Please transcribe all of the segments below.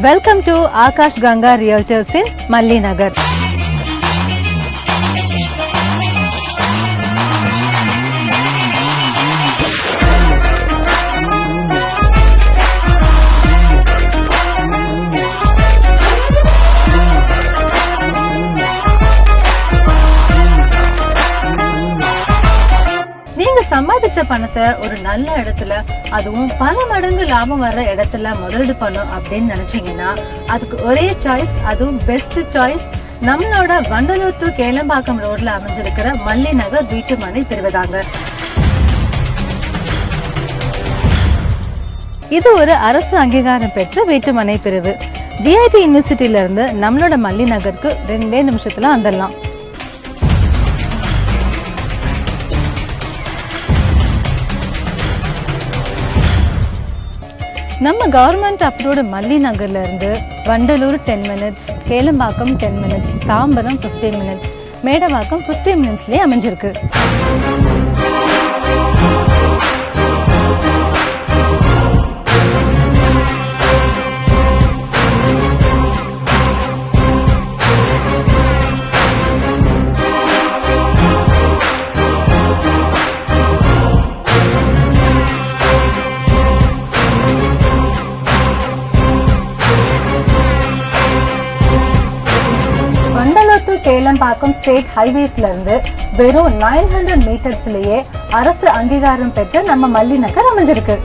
Welcome to Akash Ganga Realtors in Malli Nagar. நீங்க சம்பாதிச்ச பணத்தை ஒரு நல்ல இடத்துல அதுவும் பல மடங்கு லாபம் வர்ற இடத்துல முதலீடு பண்ணும் அப்படின்னு நினைச்சீங்கன்னா அதுக்கு ஒரே சாய்ஸ், அதுவும் பெஸ்ட் சாய்ஸ் நம்மளோட வண்டலூர் டு கேளம்பாக்கம் ரோட்ல அமைஞ்சிருக்கிற மல்லி நகர் வீட்டு மனை பிரிவுதாங்க. இது ஒரு அரசு அங்கீகாரம் பெற்ற வீட்டு மனை பிரிவு. VIT யூனிவர்சிட்டியில இருந்து நம்மளோட மல்லி நகருக்கு 2 நிமிஷத்துல வந்துடலாம். நம்ம கவர்மெண்ட் அப்ரூவ்டு மல்லி நகர்ல இருந்து Vandalur 10 minutes, Kelambakkam 10 minutes, Tambaram 15 minutes, Medavakkam 15 minutesலயே அமைஞ்சிருக்கு. கேளம்பாக்கம் ஸ்டேட் ஹைவேஸ்ல இருந்து வெறும் 900 மீட்டர்ஸ்லயே அரசு அங்கீகாரம் பெற்ற நம்ம மல்லி நகர் அமைஞ்சிருக்கு.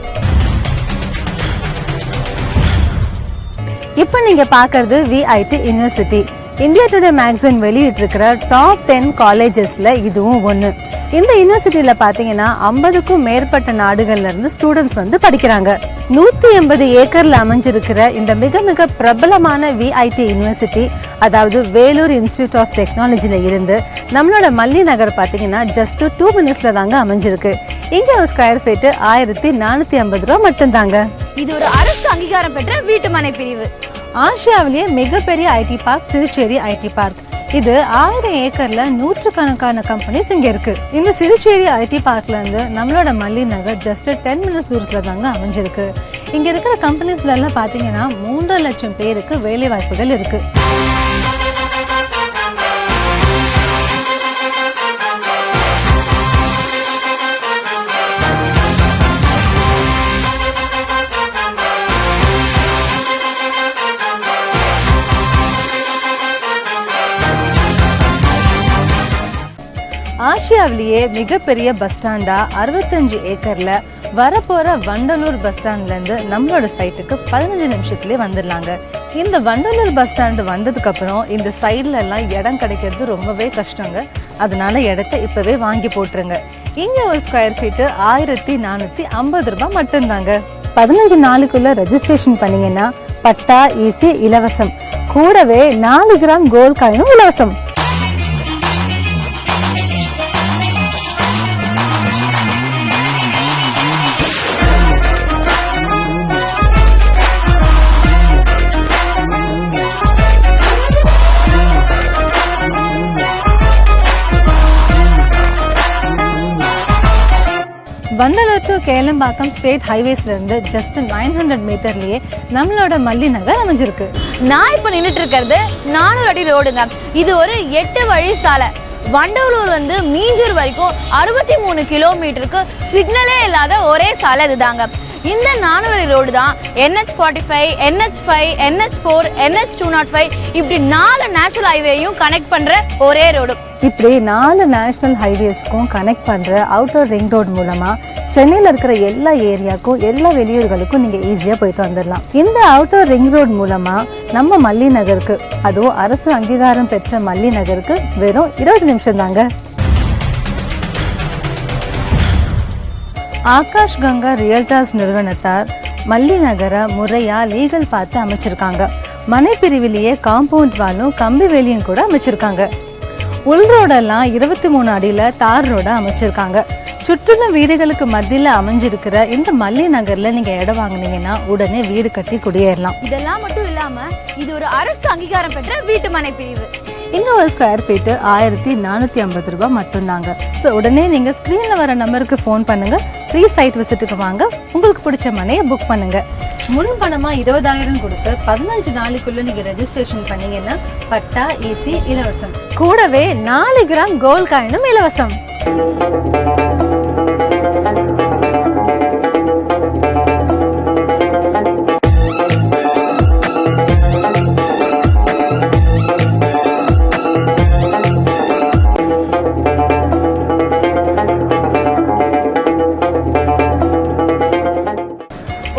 இப்ப நீங்க பாக்குறது VIT university. India Today magazine வெளியிட்டு இருக்கிற டாப் 10 காலேஜஸ்ல இதுவும் ஒண்ணு. இந்த யூனிவர்சிட்டியில பாத்தீங்கன்னா 50க்கும் மேற்பட்ட நாடுகள்ல இருந்து ஸ்டூடெண்ட்ஸ் வந்து படிக்கிறாங்க. 180 ஏக்கர்ல அமைஞ்சிருக்கிற இந்த மிக மிக பிரபலமான VIT யூனிவர்சிட்டி, அதாவது வேலூர் இன்ஸ்டிடியூட் ஆஃப் டெக்னாலஜில இருந்து நம்மளோட மல்லி நகர் பாத்தீங்கன்னா ஜஸ்ட் 2 minutesல தாங்க அமைஞ்சிருக்கு. இங்க ஒரு ஸ்கொயர் ஃபீட் 1450 ரூபா மட்டும்தாங்க. இது ஒரு அரசு அங்கீகாரம் பெற்ற வீட்டு மனை பிரிவு. ஆசியாவிலேயே மிகப்பெரிய IT பார்க் சிறுச்சேரி IT பார்க். இது 1000 ஏக்கர்ல நூற்றுக்கணக்கான கம்பெனிஸ் இங்க இருக்கு. இந்த சிறுச்சேரி IT பார்க்ல இருந்து நம்மளோட மல்லி நகர் ஜஸ்ட் 10 minutes தூரத்துல தாங்க அமைஞ்சிருக்கு. இங்க இருக்கிற கம்பெனிஸ்ல எல்லாம் பாத்தீங்கன்னா 3 லட்சம் பேருக்கு வேலை வாய்ப்புகள் இருக்கு. ஆசியாவிலேயே மிகப்பெரிய பஸ் ஸ்டாண்டா 65 ஏக்கர்ல வரப்போற வண்டலூர் பஸ் ஸ்டாண்ட்ல இருந்து நம்மளோட சைட்டுக்கு 15 நிமிஷத்துலயே வந்துடலாங்க. இந்த வண்டலூர் பஸ் ஸ்டாண்டு வந்ததுக்கு அப்புறம் இந்த சைட்ல எல்லாம் இடம் கிடைக்கிறது ரொம்பவே கஷ்டங்க. அதனால இடத்த இப்பவே வாங்கி போட்டுருங்க. இங்க ஒரு ஸ்கொயர் ஃபீட் 1450 ரூபாய் மட்டும்தாங்க. 15 நாளுக்குள்ள ரெஜிஸ்ட்ரேஷன் பண்ணீங்கன்னா பட்டா ஈசி இலவசம், கூடவே 4 கிராம் கோல்ட் காயினும் இலவசம். வண்டலூர் டு கேளம்பாக்கம் ஸ்டேட் ஹைவேஸ்ல இருந்து ஜஸ்ட் 900 மீட்டர்லயே நம்மளோட மல்லி நகர் அமைஞ்சிருக்கு. நான் இப்ப நின்றுட்டு இருக்கிறது 400 அடி ரோடுங்க. இது ஒரு 8 வழி சாலை. வண்டலூர் வந்து மீஞ்சூர் வரைக்கும் 63 கிலோமீட்டருக்கு சிக்னலே இல்லாத ஒரே சாலை இதுதாங்க. இந்த 400 அடி ரோடு தான் NH45, NH5, NH4, NH205 இப்படி 4 நேஷனல் ஹைவேயும் கனெக்ட் பண்ற ஒரே ரோடு. இப்படி 4 நேஷனல் ஹைவேஸ்க்கும் கனெக்ட் பண்ற அவுட்டர் ரிங் ரோடு மூலமா சென்னையில இருக்கிற எல்லா ஏரியாக்கும் எல்லா வெளியூர்களுக்கும் நீங்க ஈஸியா போயிட்டு வந்துடலாம். இந்த அவுட்டர் ரிங் ரோடு மூலமா நம்ம மல்லி நகருக்கு, அதுவும் அரசு அங்கீகாரம் பெற்ற மல்லி நகருக்கு வெறும் 20 நிமிஷம் தாங்க. ஆகாஷ் கங்கா ரியல்டர்ஸ் நிறுவனத்தார் மல்லி நகரை முறையா லீகல் பார்த்து அமைச்சிருக்காங்க. மனை பிரிவிலேயே காம்பவுண்ட் வாலும் கம்பி வேலியும் கூட அமைச்சிருக்காங்க. உள் ரோடெல்லாம் 23 அடியில தார் ரோட அமைச்சிருக்காங்க. சுற்றுலும் வீடுகளுக்கு மத்தியில அமைஞ்சிருக்கிற இந்த மல்லி நகர்ல நீங்க இடம் வாங்கினீங்கன்னா உடனே வீடு கட்டி குடியேறலாம். இதெல்லாம் மட்டும் இல்லாம இது ஒரு அரசு அங்கீகாரம் பெற்ற வீட்டு மனை பிரிவு. இங்க ஒரு ஸ்கொயர் ஃபீட் 1450 ரூபாய் மட்டும்தாங்க. உடனே நீங்க ஸ்கிரீன்ல வர நம்பருக்கு ஃபோன் பண்ணுங்க. ஃப்ரீ சைட் விசிட்டுக்கு வாங்க. உங்களுக்கு பிடிச்ச மனையை புக் பண்ணுங்க. முன் பணமா 20,000 கொடுத்து 15 நாளுக்குள்ள நீங்க ரெஜிஸ்ட்ரேஷன் பண்ணீங்கன்னா பட்டா ஈசி இலவசம். கூடவே 4 கிராம் கோல்ட் காயினும் இலவசம்.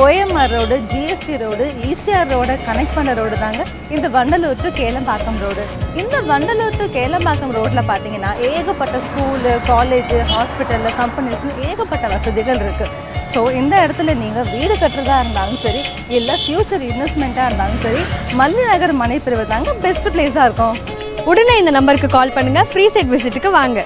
OMR road, GST road, ECR ரோட கனெக்ட் பண்ண ரோடு தாங்க இந்த வண்டலூர் டு கேளம்பாக்கம் ரோடு. இந்த வண்டலூர் டு கேளம்பாக்கம் ரோட்ல பார்த்தீங்கன்னா ஏகப்பட்ட ஸ்கூலு, காலேஜ், ஹாஸ்பிட்டலு, கம்பெனிஸ்னு ஏகப்பட்ட வசதிகள் இருக்கு. ஸோ இந்த இடத்துல நீங்கள் வீடு கட்டுறதா இருந்தாலும் சரி, இல்லை ஃபியூச்சர் இன்வெஸ்ட்மெண்ட்டாக இருந்தாலும் சரி, மல்லி நகர் மனை பிரிவு தாங்க பெஸ்ட் பிளேஸாக இருக்கும். உடனே இந்த நம்பருக்கு கால் பண்ணுங்க, ஃப்ரீ சைட் விசிட்டுக்கு வாங்க.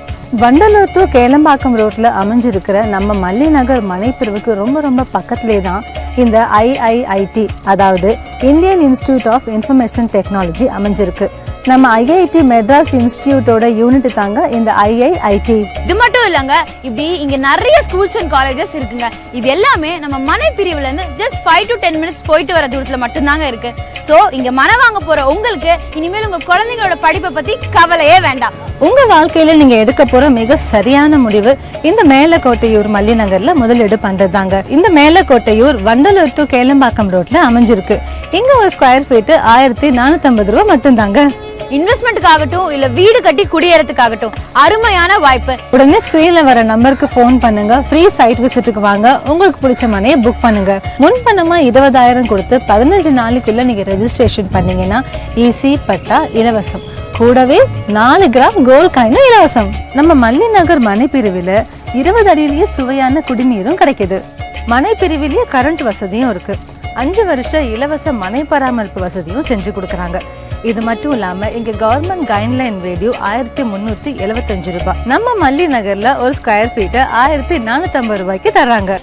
வண்டலூர் டு கேளம்பாக்கம் ரோட்ல அமைஞ்சிருக்கிற நம்ம மல்லி நகர் மனை பிரிவுக்கு ரொம்ப ரொம்ப பக்கத்திலே தான் இந்த IIIT, அதாவது Indian institute of information technology அமைஞ்சிருக்கு. நம்ம IIT மெட்ராஸ் இன்ஸ்டிடியூட்டோட யூனிட் தாங்க இந்த IIIT. இது மட்டும் இல்லைங்க, இப்படி இங்க நிறைய ஸ்கூல்ஸ் அண்ட் காலேஜஸ் இருக்குங்க. இது எல்லாமே நம்ம மனை பிரிவுல இருந்து ஜஸ்ட் 5 to 10 minutes போயிட்டு வர தூரத்துல மட்டும்தாங்க இருக்கு. ஸோ இங்க மனை வாங்க போற உங்களுக்கு இனிமேல் உங்க குழந்தைங்களோட படிப்பை பத்தி கவலையே வேண்டாம். உங்க வாழ்க்கையில நீங்க எடுக்க போற மிக சரியான முடிவு இந்த மேலக்கோட்டையூர் மல்லி நகர்ல முதலீடு பண்றதாங்க. இந்த மேலக்கோட்டையூர் வண்டலூர் டு கேளம்பாக்கம் ரோட்ல அமைஞ்சிருக்கு. இங்க ஒரு ஸ்கொயர் ஃபீட் 1450 ரூபாய் மட்டும்தாங்க. இன்வெஸ்ட்மெண்ட்டுக்காகட்டும் இல்ல வீடு கட்டி குடியேறதுக்காகட்டும் அருமையான வாய்ப்பு. உடனே ஸ்கிரீன்ல வர நம்பருக்கு ஃபோன் பண்ணுங்க, ஃப்ரீ சைட் விசிட்டுக்கு வாங்க, உங்களுக்கு பிடிச்ச மனையை புக் பண்ணுங்க. முன் பணமா 20,000 கொடுத்து 15 நாளுக்குள்ள நீங்க ரெஜிஸ்ட்ரேஷன் பண்ணீங்கன்னா ஈசி பட்டா இலவசம். கூடவே 4 கிராம் கோல்ட் காயினும் இலவசம். நம்ம மல்லி நகர் மனை பிரிவில் 20 அடியிலேயே சுவையான குடிநீரும் கிடைக்குது. மனை பிரிவிலேயே கரண்ட் வசதியும் இருக்கு. 5 வருஷ இலவச மனை பராமரிப்பு வசதியும் செஞ்சு கொடுக்குறாங்க. இது மட்டும் இல்லாம இங்க கவர்மெண்ட் கைட்லைன் வேல்யூ 1375 ரூபாய். நம்ம மல்லி நகர்ல ஒரு ஸ்கொயர் ஃபீட் 1450 ரூபாய்க்கு தர்றாங்க.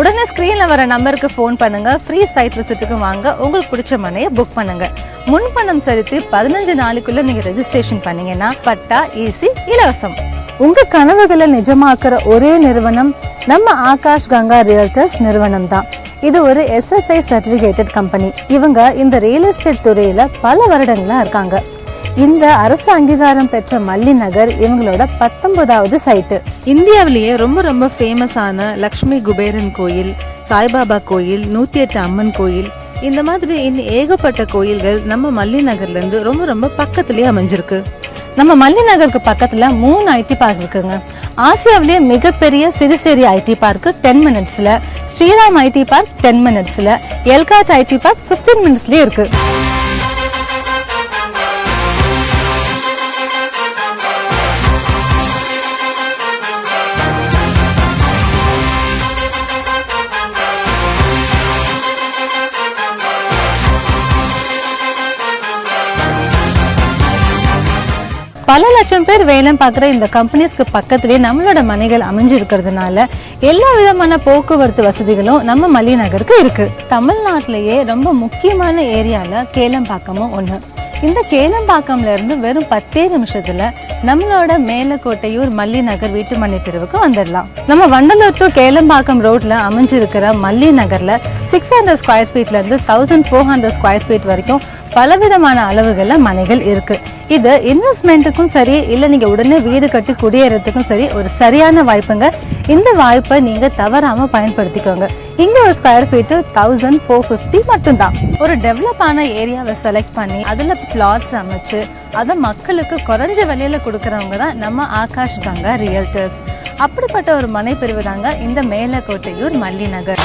உடனே ஸ்கிரீன்ல வர நம்பருக்கு ஃபோன் பண்ணுங்க, ஃப்ரீ சைட் விசிட்டுக்கு வாங்க, உங்களுக்கு பிடிச்ச மனையை புக் பண்ணுங்க. முன்பணம் செலுத்தி 15 நாளுக்குள்ள நீங்க ரெஜிஸ்ட்ரேஷன் பண்ணீங்கன்னா பட்டா ஈசி இலவசம். உங்க கனவுகளை நிஜமாக்குற ஒரே நிறுவனம் நம்ம ஆகாஷ் கங்கா ரியல்டர்ஸ் நிறுவனம் தான். இது ஒரு SSI சர்டிபிகேட்டட் கம்பெனி. இவங்க இந்த ரியல் எஸ்டேட் துறையில பல வருடங்களா இருக்காங்க. இந்த அரசு அங்கீகாரம் பெற்ற மல்லி நகர் இவங்களோட 19வது சைட்டு. இந்தியாவிலேயே ரொம்ப ரொம்ப ஃபேமஸான லக்ஷ்மி குபேரன் கோயில், சாய்பாபா கோயில், 108 அம்மன் கோயில், இந்த மாதிரி இன்னும் ஏகப்பட்ட கோயில்கள் நம்ம மல்லி நகர்ல இருந்து ரொம்ப ரொம்ப பக்கத்துலயே அமைஞ்சிருக்கு. நம்ம மல்லி நகருக்கு பக்கத்துல 3 IT பார்க் இருக்குங்க. ஆசியாவிலேயே மிகப்பெரிய சிறுசேரி IT பார்க் 10 மினிட்ஸ்ல, ஸ்ரீராம் IT பார்க் 10 மினிட்ஸ்ல, எல்காட் IT பார்க் 15 மினிட்ஸ்லயே இருக்கு. பல லட்சம் பேர் வேலை பார்க்குற இந்த கம்பெனிஸ்க்கு பக்கத்திலே நம்மளோட மனைகள் அமைஞ்சிருக்கிறதுனால எல்லா விதமான போக்குவரத்து வசதிகளும் நம்ம மல்லி நகருக்கு இருக்கு. தமிழ்நாட்டிலேயே ரொம்ப முக்கியமான ஏரியால கேளம்பாக்கமும் ஒன்று. இந்த கேளம்பாக்கம்ல இருந்து வெறும் 10 நிமிஷத்துல நம்மளோட மேலக்கோட்டையூர் மல்லி நகர் வீட்டு மனை பிரிவுக்கு வந்துடலாம். நம்ம வண்டலூர் டு கேளம்பாக்கம் ரோட்ல அமைஞ்சிருக்கிற மல்லி நகர்ல 600 ஸ்கொயர் ஃபீட்ல இருந்து 1400 ஸ்கொயர் ஃபீட் வரைக்கும் பலவிதமான அளவுகள்ல மனைகள் இருக்கு. இது இன்வெஸ்ட்மெண்ட்டுக்கும் சரி, இல்லை நீங்க உடனே வீடு கட்டி குடியேறதுக்கும் சரி ஒரு சரியான வாய்ப்புங்க. இந்த வாய்ப்பை நீங்க தவறாம பயன்படுத்திக்கோங்க. இங்க ஒரு ஸ்கொயர் ஃபீட் 1450 மட்டும்தான். ஒரு டெவலப் ஆன ஏரியாவை செலக்ட் பண்ணி அதுல பிளாட்ஸ் அமைச்சு அதை மக்களுக்கு குறைஞ்ச விலையில கொடுக்கறவங்க தான் நம்ம ஆகாஷ் கங்கா ரியல்டர்ஸ். அப்படிப்பட்ட ஒரு மனை பிரிவு தாங்க இந்த மேலக்கோட்டையூர் மல்லி நகர்.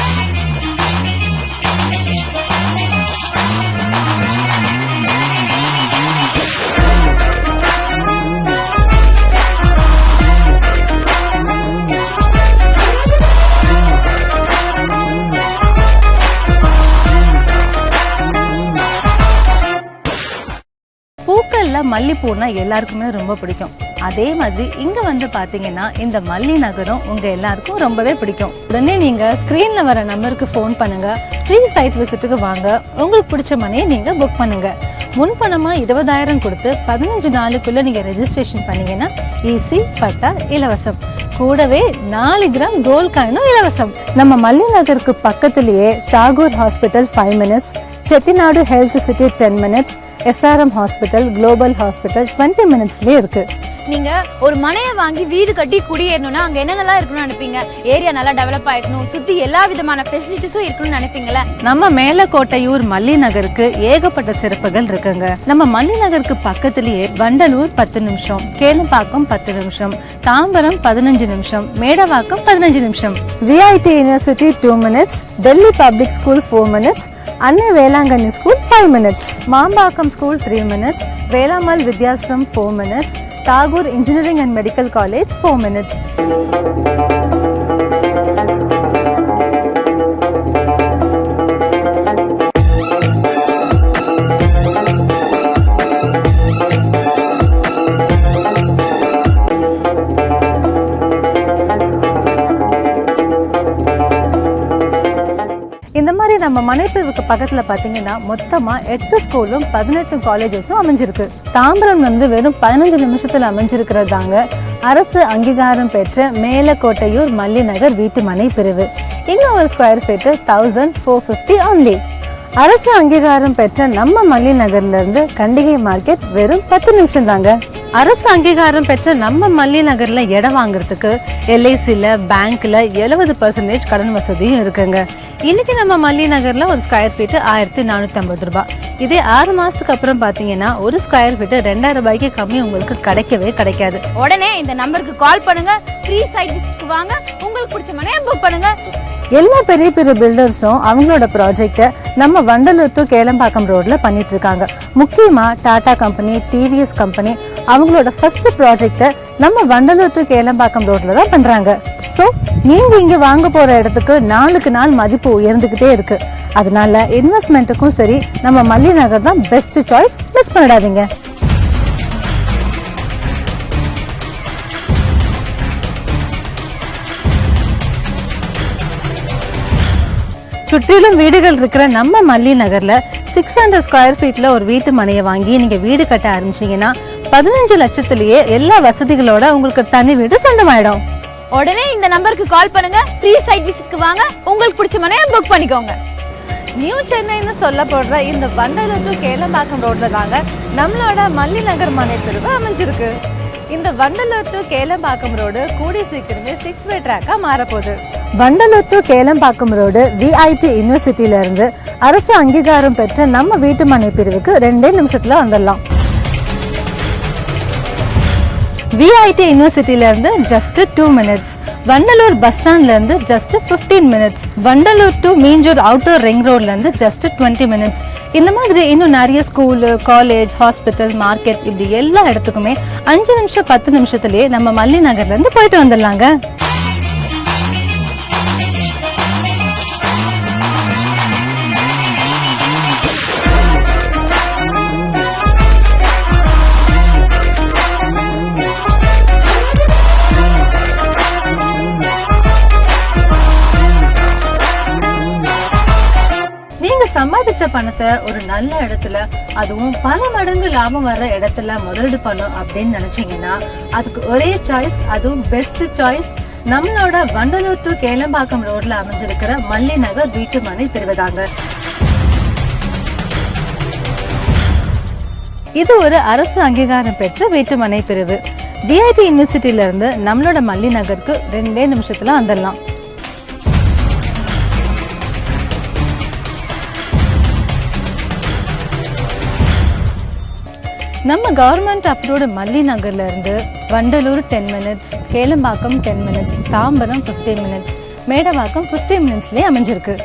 மல்லிப்பூனா எல்லாருக்குமே ரொம்ப பிடிக்கும். அதே மாதிரி இங்க வந்து பாத்தீங்கன்னா இந்த மல்லி நகரம் உங்க எல்லாருக்கும் ரொம்பவே பிடிக்கும். உடனே நீங்க ஸ்கிரீன்ல வர நம்பருக்கு ஃபோன் பண்ணுங்க, ஃப்ரீ சைட் விசிட்டுக்கு வாங்க, உங்களுக்கு பிடிச்ச மனையை நீங்க புக் பண்ணுங்க. முன்பணமா 20,000 கொடுத்து 15 நாளுக்குள்ள நீங்க ரெஜிஸ்ட்ரேஷன் பண்ணீங்கன்னா ஈஸி பட்டா இலவசம். கூடவே 4 கிராம் கோல்ட் காயினும் இலவசம். நம்ம மல்லி நகருக்கு பக்கத்திலேயே Tagore hospital 5 minutes, Chettinad health city 10 minutes, SRM hospital, global hospital 20 minutesலயே இருக்கு. நீங்க ஒரு மனையை வாங்கி வீடு கட்டி குடியேறணும்னா அங்க என்னென்னலாம் இருக்கணும்னு நினைப்பீங்க? ஏரியா நல்லா டெவலப் ஆயிக்கணும், சுத்தி எல்லா விதமான ஃபெசிலிட்டிஸும் இருக்கணும்னு நினைப்பீங்களா? நம்ம மேலக்கோட்டையூர் மல்லி நகருக்கு ஏகப்பட்ட சிறப்புகள் இருக்குங்க. நம்ம மல்லி நகருக்கு பக்கத்திலேயே வண்டலூர் 10 நிமிஷம், கேளம்பாக்கம் 10 நிமிஷம், தாம்பரம் 15 நிமிஷம், மேடவாக்கம் 15 நிமிஷம், VIT university 2 minutes, Delhi public school 4 minutes, Annai Velankanni school 5 minutes, Mambakkam school 3 minutes, Velammal Vidyashram 4 minutes, Tagore engineering and medical college 4 minutes. இந்த மாதிரி நம்ம மனைப்பிரிவுக்கு பக்கத்துல பாத்தீங்கன்னா மொத்தமா 8 ஸ்கூலும் 18 காலேஜஸும் அமைஞ்சிருக்கு. தாம்பரம் வெறும் 15 நிமிஷத்துல அமைஞ்சிருக்கிறதாங்க அரசு அங்கீகாரம் பெற்ற மேலக்கோட்டையூர் மல்லி நகர் வீட்டு மனை பிரிவு. இங்க ஒரு ஸ்கொயர் ஃபீட் 1450 only. அரசு அங்கீகாரம் பெற்ற நம்ம மல்லி நகர்ல இருந்து கண்டிகை மார்க்கெட் வெறும் 10 நிமிஷம் தாங்க. அரசு அங்கீகாரம் பெற்ற நம்ம மல்லி நகர்ல இடம் வாங்குறதுக்கு LICல பேங்க்ல 70% கடன் வசதியும் இருக்குங்க. இன்னைக்கு நம்ம மல்லி நகர்ல ஒரு ஸ்கொயர் ஃபீட் 1450 ரூபாய். இதே 6 மாசத்துக்கு அப்புறம் பாத்தீங்கன்னா ஒரு ஸ்கொயர் ஃபீட் 2000 ரூபாய்க்கு கம்மி உங்களுக்கு கிடைக்கவே கிடைக்காது. உடனே இந்த நம்பருக்கு கால் பண்ணுங்க, ஃப்ரீ சைட் விசிட்க்கு வாங்க, உங்களுக்கு பிடிச்ச மனையை புக் பண்ணுங்க. எல்லா பெரிய பெரிய பில்டர்ஸும் அவங்களோட ப்ராஜெக்டை நம்ம வண்டலூர் டு கேளம்பாக்கம் ரோட்ல பண்ணிட்டு இருக்காங்க. முக்கியமா டாடா கம்பெனி, TVS கம்பெனி அவங்களோட ஃபர்ஸ்ட் ப்ராஜெக்டை நம்ம வண்டலூர் டு கேளம்பாக்கம் ரோட்ல தான் பண்றாங்க. ஸோ நீங்க இங்க வாங்க போற இடத்துக்கு நாளுக்கு நாள் மதிப்பு உயர்ந்துகிட்டே இருக்கு. அதனால இன்வெஸ்ட்மெண்ட்டுக்கும் சரி நம்ம மல்லி நகர் தான் பெஸ்ட் சாய்ஸ். மிஸ் பண்ணிடாதீங்க. சுற்றிலும் வீடுகள் இருக்கிற நம்ம மல்லி நகர்ல 600 ஸ்கொயர் ஃபீட்ல ஒரு வீட்டு மனையை வாங்கி நீங்க வீடு கட்ட ஆரம்பிச்சீங்கன்னா 15 லட்சத்திலேயே எல்லா வசதிகளோட உங்களுக்கு தனி வீடு சொந்தமாயிடும். உடனே இந்த நம்பருக்கு கால் பண்ணுங்க, ஃப்ரீ சைட் விசிட்க்கு வாங்க, உங்களுக்கு பிடிச்ச மனையை புக் பண்ணிக்கோங்க. நியூ சென்னைன்னு சொல்லப்படுற இந்த வண்டலூர் டு கேளம்பாக்கம் ரோட்ல தாங்க நம்மளோட மல்லி நகர் மனை பிரிவு அமைஞ்சிருக்கு. இந்த வண்டலூர் டு கேளம்பாக்கம் ரோடு கூடி சீக்கிரமே 6-way ட்ராக்கா மாறப்போகுது. Vandalur to Kelambakkam road VIT யூனிவர்சிட்டியில இருந்து அரசு அங்கீகாரம் பெற்ற நம்ம வீட்டு மனை பிரிவுக்கு 2 நிமிஷத்துல வந்துடலாம். VIT யூனிவர்சிட்டியில இருந்து ஜஸ்ட் 2 minutes, வண்டலூர் பஸ் ஸ்டாண்ட்ல இருந்து just 15 minutes, Vandalur to Minjur outer ring ரோட்ல இருந்து ஜஸ்ட் 20 minutes. இந்த மாதிரி இன்னும் நிறைய ஸ்கூலு, காலேஜ், ஹாஸ்பிட்டல், மார்க்கெட் இப்படி எல்லா இடத்துக்குமே 5 நிமிஷம் 10 நிமிஷத்துலயே நம்ம மல்லி நகர்ல இருந்து போயிட்டு வந்துடலாங்க. சம்பாதிச்ச பணத்தை ஒரு நல்ல இடத்துல, அதுவும் பல மடங்கு லாபம் வர்ற இடத்துல முதலீடு பண்ணும் அப்படின்னு நினைச்சீங்கன்னா அதுக்கு ஒரே சாய்ஸ், அதுவும் பெஸ்ட் சாய்ஸ் நம்மளோட வண்டலூர் டு கேளம்பாக்கம் ரோட்ல அமைஞ்சிருக்கிற மல்லி நகர் வீட்டு மனை பிரிவுதாங்க. இது ஒரு அரசு அங்கீகாரம் பெற்ற வீட்டு மனை பிரிவு. VIT யூனிவர்சிட்டியில இருந்து நம்மளோட மல்லி நகருக்கு 2 நிமிஷத்துல வந்துடலாம். நம்ம கவர்மெண்ட் அப்ரூவ்டு மல்லி நகர்ல இருந்து Vandalur 10 minutes, Kelambakkam 10 minutes, Tambaram 15 minutes, Medavakkam 15 minutesலயே அமைஞ்சிருக்கு.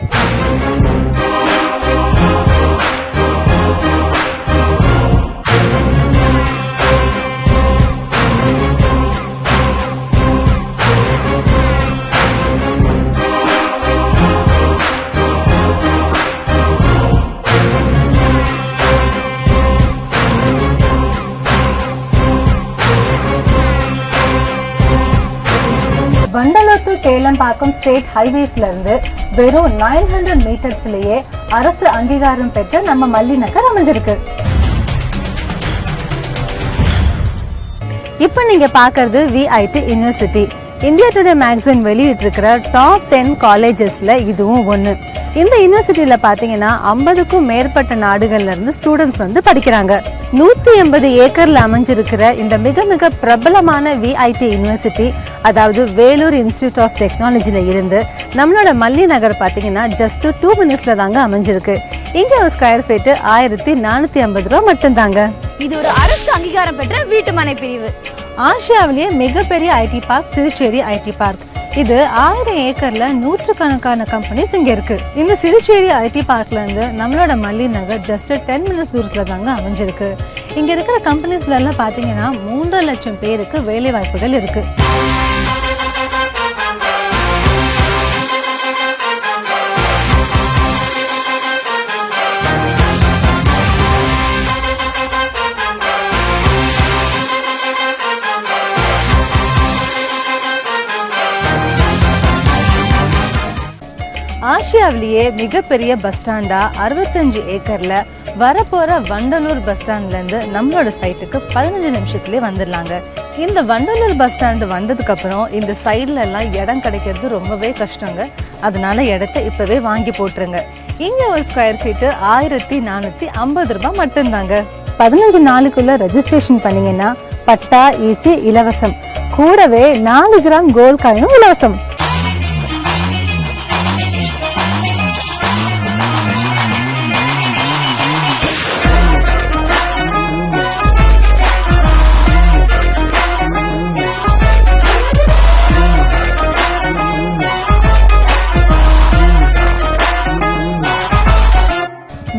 வண்டலூர் டு கேளம்பாக்கம் ஸ்டேட் ஹைவேஸ்ல இருந்து வெறும் 900 மீட்டர்ஸ்லயே அரசு அங்கீகாரம் பெற்ற நம்ம மல்லி நகர் அமைஞ்சிருக்கு. இப்போ நீங்க பார்க்கறது VIT university. India Today magazine வெளியிட்டிருக்கிற டாப் 10 காலேஜஸ்ல இதுவும் ஒன்று. இந்த யூனிவர்சிட்டியில் பார்த்தீங்கன்னா 50க்கும் மேற்பட்ட நாடுகள்ல இருந்து ஸ்டூடெண்ட்ஸ் வந்து படிக்கிறாங்க. 180 ஏக்கர்ல அமைஞ்சிருக்கிற இந்த மிக மிக பிரபலமான விஐடி யூனிவர்சிட்டி, அதாவது வேலூர் இன்ஸ்டிடியூட் ஆஃப் டெக்னாலஜில இருந்து நம்மளோட மல்லி நகர் பார்த்தீங்கன்னா ஜஸ்ட் 2 மினிட்ஸ்ல தாங்க அமைஞ்சிருக்கு. இங்க ஒரு ஸ்கொயர் ஃபீட் 1450 ரூபா மட்டும்தாங்க. இது ஒரு அரசு அங்கீகாரம் பெற்ற வீட்டு மனை பிரிவு. ஆசியாவிலேயே மிகப்பெரிய ஐடி பார்க் சிறுச்சேரி ஐடி பார்க். இது 1000 ஏக்கர்ல நூற்றுக்கணக்கான கம்பெனிஸ் இங்க இருக்கு. இந்த சிறுச்சேரி ஐடி பார்க்ல இருந்து நம்மளோட மல்லி நகர் ஜஸ்ட் 10 மினிட்ஸ் தூரத்துல தாங்க அமைஞ்சிருக்கு. இங்க இருக்கிற கம்பெனிஸ்ல எல்லாம் பாத்தீங்கன்னா 3 லட்சம் பேருக்கு வேலை வாய்ப்புகள் இருக்கு. ஆசியாவிலேயே மிகப்பெரிய பஸ் ஸ்டாண்டா 65 ஏக்கர்ல வரப்போற வண்டலூர் பஸ் ஸ்டாண்ட்ல இருந்து நம்மளோட சைட்டுக்கு 15 நிமிஷத்துலயே வந்துடலாங்க. இந்த வண்டலூர் பஸ் ஸ்டாண்டு வந்ததுக்கு அப்புறம் இந்த சைட்ல எல்லாம் இடம் கிடைக்கிறது ரொம்பவே கஷ்டங்க. அதனால இடத்த இப்பவே வாங்கி போட்டுருங்க. இங்க ஒரு ஸ்கொயர் ஃபீட் 1450 ரூபாய் மட்டும்தாங்க. 15 நாளுக்குள்ள ரெஜிஸ்ட்ரேஷன் பண்ணீங்கன்னா பட்டா ஈசி இலவசம், கூடவே 4 கிராம் கோல்ட் காயினும் இலவசம்.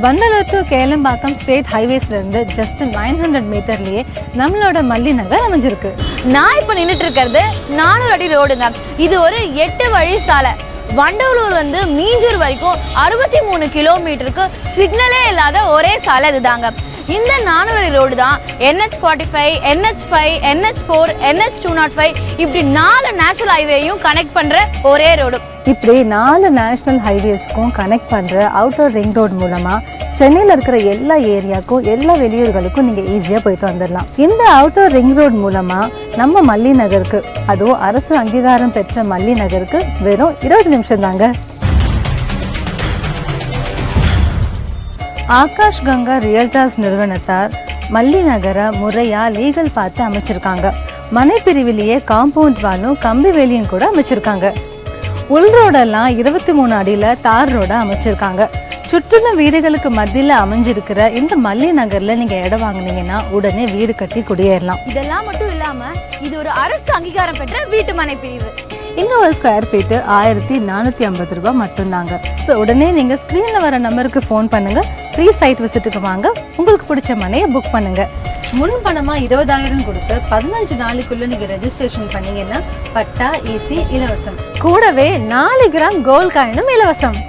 வண்டலூர் டு கேளம்பாக்கம் ஸ்டேட் ஹைவேஸ்ல இருந்து ஜஸ்ட் 900 மீட்டர்லயே நம்மளோட மல்லி நகர் அமைஞ்சிருக்கு. நான் இப்போ நின்றுட்டு இருக்கிறது 400 அடி ரோடுங்க. இது ஒரு 8 வழி சாலை. வண்டலூர் வந்து மீஞ்சூர் வரைக்கும் 63 கிலோமீட்டருக்கு சிக்னலே இல்லாத ஒரே சாலை இதுதாங்க. இந்த 400 அடி ரோடு தான் NH45, NH5, NH4, NH205 இப்படி 4 நேஷனல் ஹைவேயும் கனெக்ட் பண்ற ஒரே ரோடு. இப்படி 4 நேஷனல் ஹைவேஸ்க்கும் கனெக்ட் பண்ற அவுட்டர் ரிங் ரோடு மூலமா சென்னையில் இருக்கிற எல்லா ஏரியாவுக்கும் எல்லா வெளியூர்களுக்கும் நீங்க ஈஸியா போயிட்டு வந்துடலாம். இந்த அவுட்டர் ரிங் ரோடு மூலமா நம்ம மல்லி நகருக்கு, அதுவும் அரசு அங்கீகாரம் பெற்ற மல்லி நகருக்கு வெறும் 20 நிமிஷம் தாங்க. ஆகாஷ் கங்கா ரியல்டர்ஸ் நிறுவனத்தார் மல்லி நகரை முறையா லீகல் பார்த்து அமைச்சிருக்காங்க. மனை பிரிவிலேயே காம்பவுண்ட் வாலும் கம்பி வேலியும் கூட அமைச்சிருக்காங்க. உள் ரோடெல்லாம் 23 அடியில தார் ரோட அமைச்சிருக்காங்க. சுற்றிலும் வீடுகளுக்கு மத்தியில அமைஞ்சிருக்கிற இந்த மல்லி நகர்ல நீங்க இடம் வாங்கினீங்கன்னா உடனே வீடு கட்டி குடியேறலாம். இதெல்லாம் மட்டும் இல்லாம இது ஒரு அரசு அங்கீகாரம் பெற்ற வீட்டு மனை பிரிவு. இங்க ஒரு ஸ்கொயர் ஃபீட் 1450 ரூபாய் மட்டும்தாங்க. ஸோ உடனே நீங்க ஸ்கிரீன்ல வர நம்பருக்கு ஃபோன் பண்ணுங்க. ஃப்ரீ சைட் விசிட்டுக்கு வாங்க. உங்களுக்கு பிடிச்ச மனையை புக் பண்ணுங்க. முன் பணமா 20,000 கொடுத்து 15 நாளுக்குள்ள நீங்க ரெஜிஸ்ட்ரேஷன் பண்ணீங்கன்னா பட்டா ஈசி இலவசம், கூடவே 4 கிராம் கோல்ட் காயினும் இலவசம்.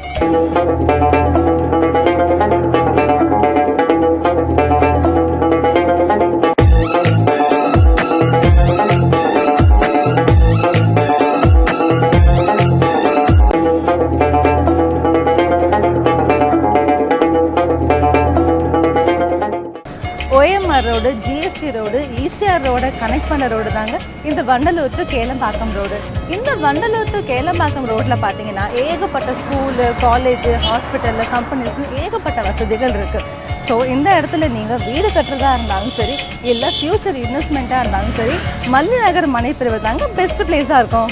OMR road, GST road, ECR ரோட கனெக்ட் பண்ண ரோடு தாங்க இந்த வண்டலூர் டு கேளம்பாக்கம் ரோடு. இந்த வண்டலூர் டு கேளம்பாக்கம் ரோட்ல பாத்தீங்கன்னா ஏகப்பட்ட ஸ்கூலு, காலேஜ், ஹாஸ்பிட்டல், கம்பெனிஸ்னு ஏகப்பட்ட வசதிகள் இருக்கு. ஸோ இந்த இடத்துல நீங்கள் வீடு கட்டுறதா இருந்தாலும் சரி, இல்லை ஃபியூச்சர் இன்வெஸ்ட்மெண்ட்டாக இருந்தாலும் சரி, மல்லி நகர் மனை பிரிவு தாங்க பெஸ்ட் பிளேஸாக இருக்கும்.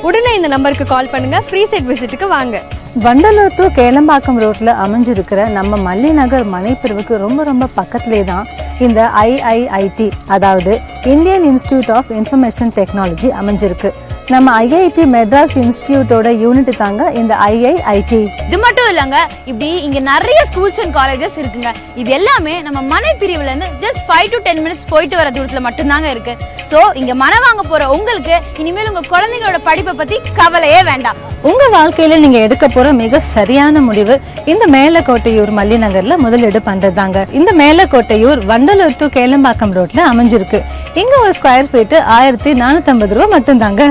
உடனே இந்த நம்பருக்கு கால் பண்ணுங்க. ஃப்ரீ சைட் விசிட்டுக்கு வாங்க. வண்டலூர் டு கேளம்பாக்கம் ரோட்டில் அமைஞ்சிருக்கிற நம்ம மல்லி நகர் மனை பிரிவுக்கு ரொம்ப ரொம்ப பக்கத்துலேயே தான் இந்த IIIT, அதாவது Indian institute of information technology அமைஞ்சிருக்கு. நம்ம IIT மெட்ராஸ் இன்ஸ்டிடியூட்டோட யூனிட் தாங்க இந்த IIIT. இது மட்டும் இல்லைங்க, இப்படி இங்க நிறைய ஸ்கூல்ஸ் அண்ட் காலேஜஸ் இருக்குங்க. இது எல்லாமே நம்ம மனை பிரிவுல இருந்து ஜஸ்ட் 5 to 10 மினிட்ஸ் போயிட்டு வர தூரத்துல மட்டும்தாங்க இருக்கு. ஸோ இங்க மனை வாங்க போற உங்களுக்கு இனிமேல் உங்க குழந்தைங்களோட படிப்பை பத்தி கவலையே வேண்டாம். உங்க வாழ்க்கையில நீங்க எடுக்க போற மிக சரியான முடிவு இந்த மேலக்கோட்டையூர் மல்லி நகர்ல முதலீடு பண்றதாங்க. இந்த மேலக்கோட்டையூர் வண்டலூர் டு கேளம்பாக்கம் ரோட்ல அமைஞ்சிருக்கு. இங்க ஒரு ஸ்கொயர் ஃபீட் 1450 ரூபாய் மட்டும்தாங்க.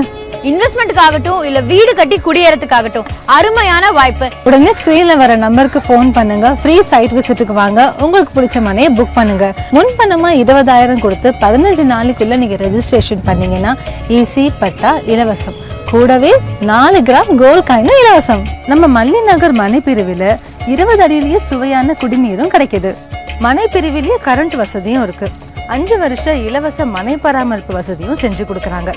இன்வெஸ்ட்மெண்ட்டுக்காகட்டும் இல்ல வீடு கட்டி குடியேறதுக்காகட்டும் அருமையான வாய்ப்பு. உடனே ஸ்கிரீன்ல வர நம்பருக்கு ஃபோன் பண்ணுங்க, ஃப்ரீ சைட் விசிட்டுக்கு வாங்க, உங்களுக்கு பிடிச்ச மனையை புக் பண்ணுங்க. முன்பணமா 20,000 கொடுத்து 15 நாளுக்குள்ள நீங்க ரெஜிஸ்ட்ரேஷன் பண்ணீங்கன்னா ஈஸி பட்டா இலவசம், கூடவே 4 கிராம் கோல்ட் காயினும் இலவசம். நம்ம மல்லி நகர் மனை பிரிவில் 20 அடியிலேயே சுவையான குடிநீரும் கிடைக்குது. மனை பிரிவிலேயே கரண்ட் வசதியும் இருக்கு. 5 வருஷ இலவச மனை பராமரிப்பு வசதியும் செஞ்சு கொடுக்குறாங்க.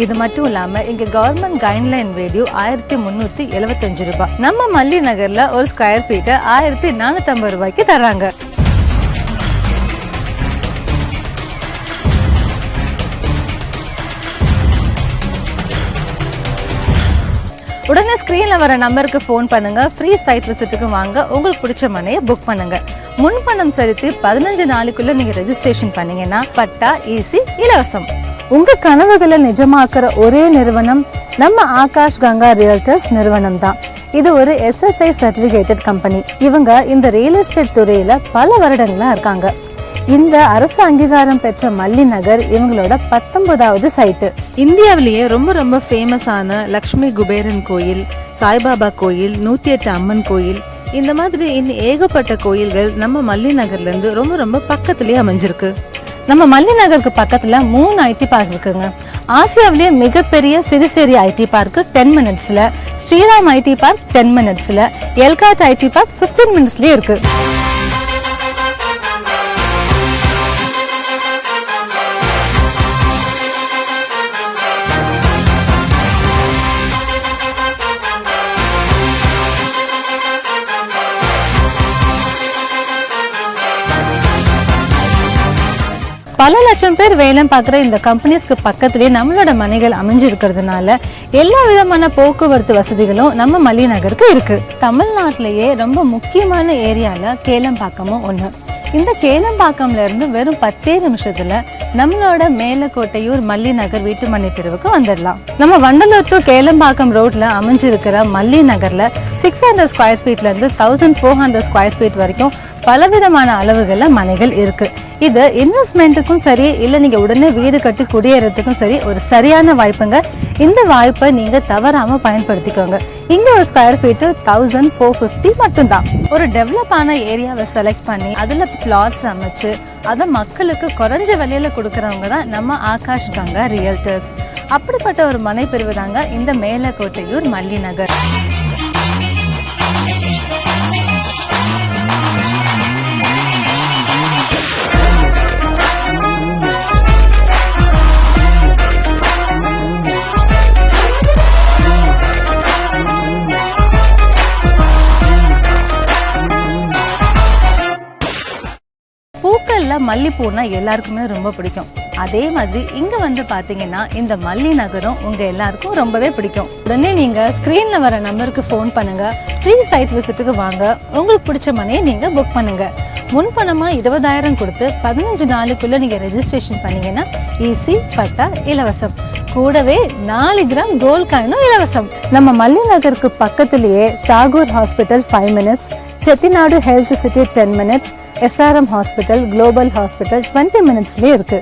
இது மட்டும் இல்லாம இங்க கவர்மெண்ட் கைட்லைன் வேல்யூ 1375 ரூபாய். நம்ம மல்லி நகர்ல ஒரு ஸ்கொயர் ஃபீட்டை 1450 ரூபாய்க்கு தர்றாங்க. உடனே ஸ்கிரீன்ல வர நம்பருக்கு ஃபோன் பண்ணுங்க, ஃப்ரீ சைட் விசிட்டுக்கு வாங்க, உங்களுக்கு பிடிச்ச மனையை புக் பண்ணுங்க. முன்பணம் செலுத்தி 15 நாளுக்குள்ள நீங்க ரெஜிஸ்ட்ரேஷன் பண்ணீங்கன்னா பட்டா ஈஸி இலவசம். உங்க கனவுகளை நிஜமாக்குற ஒரே நிறுவனம் நம்ம ஆகாஷ் கங்கா ரியல்டர்ஸ் நிறுவனம் தான். இது ஒரு SSI சர்டிபிகேட்டட் கம்பெனி. இவங்க இந்த ரியல் எஸ்டேட் துறையில பல வருடங்களா இருக்காங்க. இந்த அரசு அங்கீகாரம் பெற்ற மல்லி நகர் இவங்களோட 19வது சைட்டு. இந்தியாவிலேயே ரொம்ப ரொம்ப ஃபேமஸான லக்ஷ்மி குபேரன் கோயில், சாய்பாபா கோயில், 108 அம்மன் கோயில், இந்த மாதிரி இன்னும் ஏகப்பட்ட கோயில்கள் நம்ம மல்லி நகர்ல இருந்து ரொம்ப ரொம்ப பக்கத்திலேயே அமைஞ்சிருக்கு. நம்ம மல்லி நகருக்கு பக்கத்துல 3 IT பார்க் இருக்குங்க. ஆசியாவிலேயே மிகப்பெரிய சிறுசேரி IT பார்க் 10 மினிட்ஸ்ல, ஸ்ரீராம் IT பார்க் 10 மினிட்ஸ்ல, எல்காட் IT பார்க் 15 மினிட்ஸ்லயே இருக்கு. பல லட்சம் பேர் வேலை பார்க்குற இந்த கம்பெனிஸ்க்கு பக்கத்திலேயே நம்மளோட மனைகள் அமைஞ்சிருக்கிறதுனால எல்லா விதமான போக்குவரத்து வசதிகளும் நம்ம மல்லி நகருக்கு இருக்கு. தமிழ்நாட்டிலேயே ரொம்ப முக்கியமான ஏரியால கேளம்பாக்கமும் ஒன்று. இந்த கேளம்பாக்கம்ல இருந்து வெறும் 10 நிமிஷத்துல நம்மளோட மேலக்கோட்டையூர் மல்லி நகர் வீட்டு மனை பிரிவுக்கு வந்துடலாம். நம்ம வண்டலூர் டு கேளம்பாக்கம் ரோட்ல அமைஞ்சிருக்கிற மல்லி நகர்ல 600 ஸ்கொயர் ஃபீட்ல இருந்து 1400 ஸ்கொயர் ஃபீட் வரைக்கும் பலவிதமான அளவுகள்ல மனைகள் இருக்கு. இது இன்வெஸ்ட்மெண்ட்டுக்கும் சரி, இல்லை நீங்க உடனே வீடு கட்டி குடியேறதுக்கும் சரி ஒரு சரியான வாய்ப்புங்க. இந்த வாய்ப்பை நீங்க தவறாம பயன்படுத்திக்கோங்க. இங்க ஒரு ஸ்கொயர் ஃபீட்டு 1450 மட்டும்தான். ஒரு டெவலப் ஆன ஏரியாவை செலக்ட் பண்ணி அதுல பிளாட்ஸ் அமைச்சு அதை மக்களுக்கு குறைஞ்ச விலையில கொடுக்கறவங்க தான் நம்ம ஆகாஷ் கங்கா ரியல்டர்ஸ். அப்படிப்பட்ட ஒரு மனை பிரிவு தாங்க இந்த மேலக்கோட்டையூர் மல்லி நகர். பூக்கள்ல மல்லிப்பூனா எல்லாருக்குமே ரொம்ப பிடிக்கும். அதே மாதிரி இங்க வந்து பாத்தீங்கன்னா இந்த மல்லி நகரும் உங்க எல்லாருக்கும் ரொம்பவே பிடிக்கும். உடனே நீங்க ஸ்கிரீன்ல வர நம்பருக்கு ஃபோன் பண்ணுங்க, ஃப்ரீ சைட் விசிட்டுக்கு வாங்க, உங்களுக்கு பிடிச்ச மனையை நீங்க புக் பண்ணுங்க. முன்பணமா 20,000 கொடுத்து 15 நாளுக்குள்ள நீங்க ரெஜிஸ்ட்ரேஷன் பண்ணீங்கன்னா ஈஸி பட்டா இலவசம், கூடவே 4 கிராம் கோல்ட் காயினும் இலவசம். நம்ம மல்லி நகருக்கு பக்கத்திலேயே Tagore hospital 5 minutes, Chettinad health city 10 minutes, SRM hospital, global hospital 20 மினிட்ஸ்லயே இருக்கு.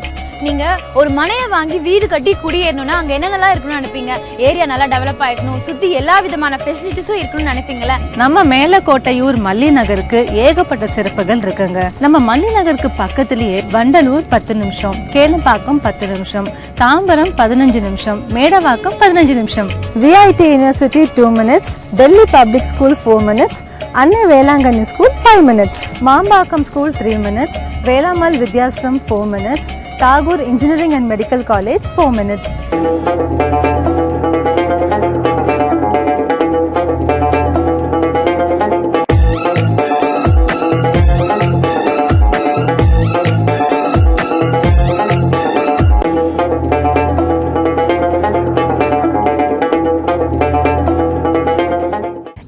நீங்க ஒரு மனையை வாங்கி வீடு கட்டி குடியேறணும்னா அங்க என்னென்னலாம் இருக்கணும்னு நினைப்பீங்க? ஏரியா நல்லா டெவலப் ஆயிக்கணும், சுத்தி எல்லா விதமான ஃபெசிலிட்டிஸும் இருக்கணும்னு நினைப்பீங்களா? நம்ம மேலக்கோட்டையூர் மல்லி நகருக்கு ஏகப்பட்ட சிறப்புகள் இருக்குங்க. நம்ம மல்லி நகருக்கு பக்கத்திலேயே வண்டலூர் 10 நிமிஷம், கேளம்பாக்கம் 10 நிமிஷம், தாம்பரம் 15 நிமிஷம், மேடவாக்கம் 15 நிமிஷம், VIT university 2 minutes, Delhi public school 4 minutes, Annai Velankanni school 5 minutes, Mambakkam school 3 minutes, Velammal Vidyashram 4 minutes, Tagore Engineering and medical college 4 minutes.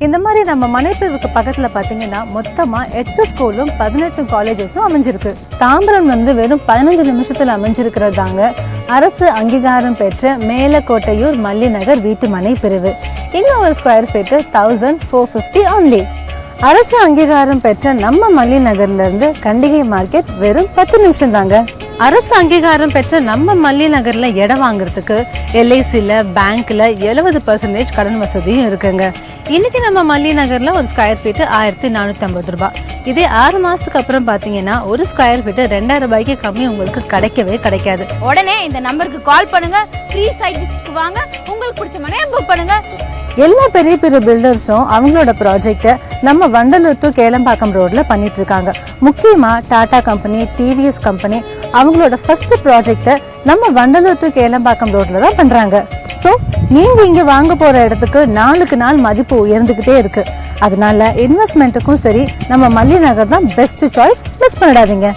இந்த மாதிரி நம்ம மனைப்பிரிவுக்கு பக்கத்துல பாத்தீங்கன்னா மொத்தமா 8 ஸ்கூலும் 18 காலேஜஸும் அமைஞ்சிருக்கு. தாம்பரம் வந்து வெறும் 15 நிமிஷத்துல அமைஞ்சிருக்கிறதாங்க அரசு அங்கீகாரம் பெற்ற மேலக்கோட்டையூர் மல்லி நகர் வீட்டு மனை பிரிவு. இங்க ஒரு ஸ்கொயர் ஃபீட் 1450 only. அரசு அங்கீகாரம் பெற்ற நம்ம மல்லி நகர்ல இருந்து கண்டிகை மார்க்கெட் வெறும் 10 நிமிஷம் தாங்க. அரசு அங்கீகாரம் பெற்ற நம்ம மல்லி நகர்ல இடம் வாங்குறதுக்கு LICல பேங்க்ல 70% கடன் வசதியும் இருக்குங்க. இன்னைக்கு நம்ம மல்லி நகர்ல ஒரு ஸ்கொயர் ஃபீட் 1450 ரூபாய். இதே 6 மாசத்துக்கு அப்புறம் பாத்தீங்கன்னா ஒரு ஸ்கொயர் ஃபீட் 2000 ரூபாய்க்கு கம்மி உங்களுக்கு கிடைக்கவே கிடைக்காது. உடனே இந்த நம்பருக்கு கால் பண்ணுங்க, ஃப்ரீ சைட் விசிட்க்கு வாங்க, உங்களுக்கு பிடிச்ச மனையை புக் பண்ணுங்க. எல்லா பெரிய பெரிய பில்டர்ஸும் அவங்களோட ப்ராஜெக்டை நம்ம வண்டலூர் டு கேளம்பாக்கம் ரோட்ல பண்ணிட்டு இருக்காங்க. முக்கியமா டாடா கம்பெனி, TVS கம்பெனி அவங்களோட ஃபர்ஸ்ட் ப்ராஜெக்டை நம்ம வண்டலூர் டு கேளம்பாக்கம் ரோட்ல தான் பண்றாங்க. ஸோ நீங்க இங்க வாங்க போற இடத்துக்கு நாளுக்கு நாள் மதிப்பு உயர்ந்துகிட்டே இருக்கு. அதனால இன்வெஸ்ட்மெண்ட்டுக்கும் சரி நம்ம மல்லி நகர் தான் பெஸ்ட் சாய்ஸ். மிஸ் பண்ணிடாதீங்க.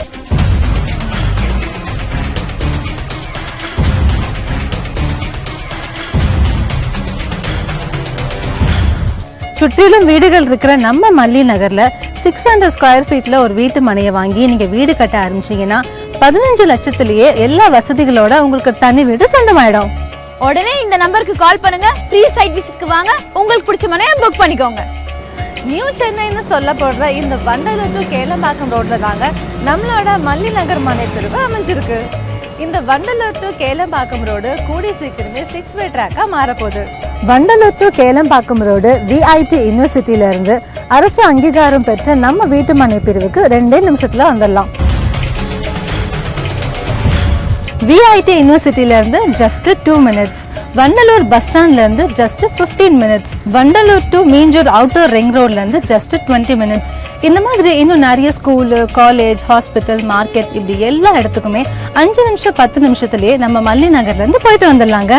சுற்றிலும் வீடுகள் இருக்கிற நம்ம மல்லி நகர்ல 600 ஸ்கொயர் ஃபீட்ல ஒரு வீட்டு மனையை வாங்கி நீங்க வீடு கட்ட ஆரம்பிச்சீங்கன்னா 15 லட்சத்திலேயே எல்லா வசதிகளோட உங்களுக்கு தனி வீடு சொந்தமாயிடும். உடனே இந்த நம்பருக்கு கால் பண்ணுங்க, ஃப்ரீ சைட் விசிட்க்கு வாங்க, உங்களுக்கு பிடிச்ச மனையை புக் பண்ணிக்கோங்க. நியூ சென்னைன்னு சொல்லப்படுற இந்த வண்டலூர் டு கேளம்பாக்கம் ரோட்ல தாங்க நம்மளோட மல்லி நகர் மனை தெருவு அமைஞ்சிருக்கு. இந்த வண்டலூர் டு கேளம்பாக்கம் ரோடு கூடி சீக்கிரமே 6-வே ட்ராக்கா மாறப்போகுது. Vandalur to Kelambakkam road VIT யூனிவர்சிட்டியில இருந்து அரசு அங்கீகாரம் பெற்ற நம்ம வீட்டு மனை பிரிவுக்கு 2 நிமிஷத்துல வந்துடலாம். VIT யூனிவர்சிட்டியில இருந்து ஜஸ்ட் 2 மினிட்ஸ். வண்டலூர் பஸ் ஸ்டாண்ட்ல இருந்து just 15 minutes. Vandalur to Minjur outer ring ரோட்ல இருந்து ஜஸ்ட் 20 மினிட்ஸ். இந்த மாதிரி இன்னும் நிறைய ஸ்கூலு, காலேஜ், ஹாஸ்பிட்டல், மார்க்கெட் இப்படி எல்லா இடத்துக்குமே 5 நிமிஷம் 10 நிமிஷத்துலயே நம்ம மல்லி நகர்ல இருந்து போயிட்டு வந்துடலாங்க.